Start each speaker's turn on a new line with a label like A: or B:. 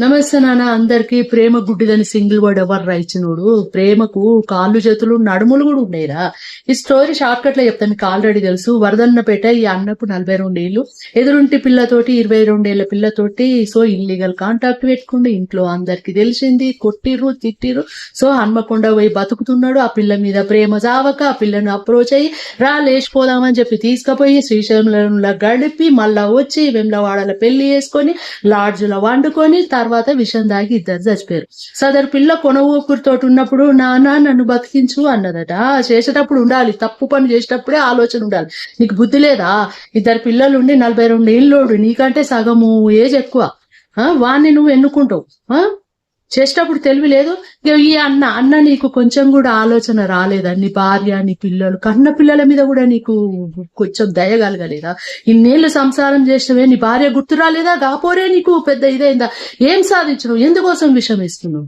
A: నమస్తే నాన్న అందరికి. ప్రేమ గుడ్డిదని సింగిల్ వర్డ్ ఎవరు రాయించినోడు? ప్రేమకు కాళ్ళు చేతులు నడుములు కూడా ఉండేరా? ఈ స్టోరీ షార్ట్ కట్ లో చెప్తాను, మీకు ఆల్రెడీ తెలుసు. వరదన్నపేట ఈ అన్నపు 42 ఏళ్ళు, ఎదురుంటి పిల్లతోటి 22 ఏళ్ల పిల్లతోటి సో ఇల్లీగల్ కాంటాక్ట్ పెట్టుకుండి. ఇంట్లో అందరికి తెలిసింది, కొట్టిర్రు తిట్టిర్రు. సో హన్మకొండ పోయి బతుకుతున్నాడు. ఆ పిల్ల మీద ప్రేమ జావక ఆ పిల్లను అప్రోచ్ అయ్యి లేచిపోదామని చెప్పి తీసుకుపోయి శ్రీశైలంలో గడిపి మళ్ళా వచ్చి వెమ్లవాడలో పెళ్లి చేసుకొని లాడ్జ్లో వండుకొని తర్వాత విషం దాగి ఇద్దరు చచ్చిపోయారు. సదరు పిల్ల కొన ఊపిరితో ఉన్నప్పుడు నాన్న నన్ను బతికించు అన్నదట. చేసేటప్పుడు ఉండాలి, తప్పు పని చేసేటప్పుడే ఆలోచన ఉండాలి. నీకు బుద్ధి లేదా? ఇద్దరు పిల్లలు ఉండి 42 ఏళ్ళోడు, నీకంటే సగము ఏజ్ ఎక్కువ. వాణ్ణి నువ్వు ఎన్నుకుంటావు. చేసేటప్పుడు తెలివి లేదు. ఈ అన్న నీకు కొంచెం కూడా ఆలోచన రాలేదా? నీ భార్య నీ పిల్లలు కన్న పిల్లల మీద కూడా నీకు కొంచెం దయ కలగలేదా? ఇన్నేళ్ళు సంసారం చేసినవే, నీ భార్య గుర్తు రాలేదా? గాపోరే నీకు పెద్ద ఇదైందా? ఏం సాధించను? ఎందుకోసం విషం ఇస్తున్నావు?